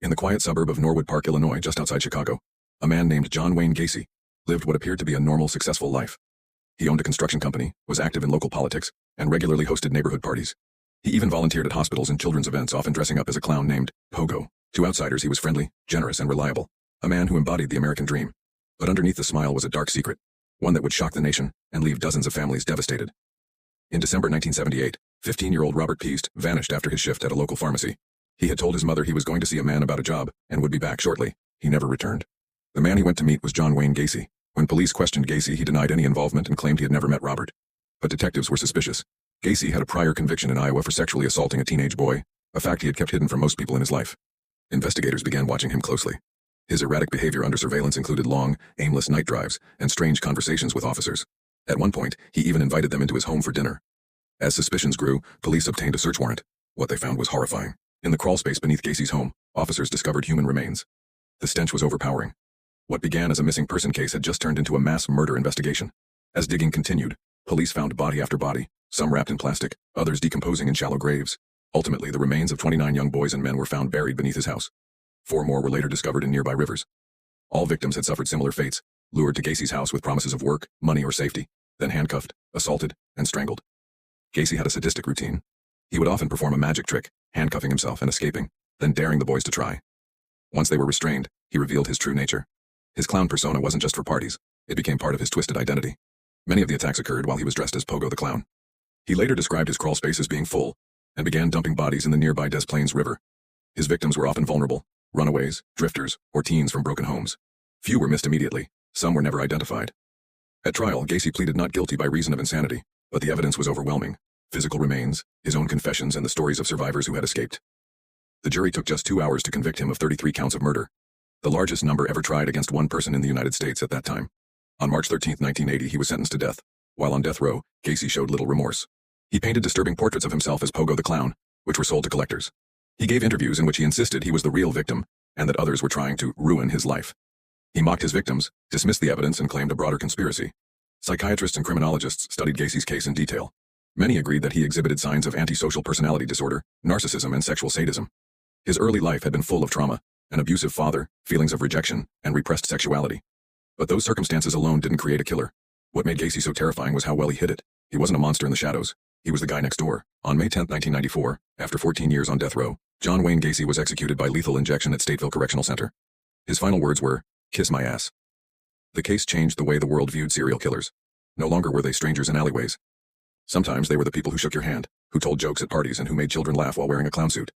In the quiet suburb of Norwood Park, Illinois, just outside Chicago, a man named John Wayne Gacy lived what appeared to be a normal, successful life. He owned a construction company, was active in local politics, and regularly hosted neighborhood parties. He even volunteered at hospitals and children's events, often dressing up as a clown named Pogo. To outsiders, he was friendly, generous, and reliable, a man who embodied the American dream. But underneath the smile was a dark secret, one that would shock the nation and leave dozens of families devastated. In December 1978, 15-year-old Robert Peast vanished after his shift at a local pharmacy. He had told his mother he was going to see a man about a job and would be back shortly. He never returned. The man he went to meet was John Wayne Gacy. When police questioned Gacy, he denied any involvement and claimed he had never met Robert. But detectives were suspicious. Gacy had a prior conviction in Iowa for sexually assaulting a teenage boy, a fact he had kept hidden from most people in his life. Investigators began watching him closely. His erratic behavior under surveillance included long, aimless night drives and strange conversations with officers. At one point, he even invited them into his home for dinner. As suspicions grew, police obtained a search warrant. What they found was horrifying. In the crawlspace beneath Gacy's home, officers discovered human remains. The stench was overpowering. What began as a missing person case had just turned into a mass murder investigation. As digging continued, police found body after body, some wrapped in plastic, others decomposing in shallow graves. Ultimately, the remains of 29 young boys and men were found buried beneath his house. 4 more were later discovered in nearby rivers. All victims had suffered similar fates, lured to Gacy's house with promises of work, money, or safety, then handcuffed, assaulted, and strangled. Gacy had a sadistic routine. He would often perform a magic trick, handcuffing himself and escaping, then daring the boys to try. Once they were restrained, he revealed his true nature. His clown persona wasn't just for parties, it became part of his twisted identity. Many of the attacks occurred while he was dressed as Pogo the Clown. He later described his crawl space as being full, and began dumping bodies in the nearby Des Plaines River. His victims were often vulnerable, runaways, drifters, or teens from broken homes. Few were missed immediately, some were never identified. At trial, Gacy pleaded not guilty by reason of insanity, but the evidence was overwhelming. Physical remains, his own confessions, and the stories of survivors who had escaped. The jury took just 2 hours to convict him of 33 counts of murder, the largest number ever tried against one person in the United States at that time. On March 13, 1980, he was sentenced to death. While on death row, Gacy showed little remorse. He painted disturbing portraits of himself as Pogo the Clown, which were sold to collectors. He gave interviews in which he insisted he was the real victim, and that others were trying to ruin his life. He mocked his victims, dismissed the evidence, and claimed a broader conspiracy. Psychiatrists and criminologists studied Gacy's case in detail. Many agreed that he exhibited signs of antisocial personality disorder, narcissism, and sexual sadism. His early life had been full of trauma, an abusive father, feelings of rejection, and repressed sexuality. But those circumstances alone didn't create a killer. What made Gacy so terrifying was how well he hid it. He wasn't a monster in the shadows. He was the guy next door. On May 10, 1994, after 14 years on death row, John Wayne Gacy was executed by lethal injection at Stateville Correctional Center. His final words were, "Kiss my ass." The case changed the way the world viewed serial killers. No longer were they strangers in alleyways. Sometimes they were the people who shook your hand, who told jokes at parties, and who made children laugh while wearing a clown suit.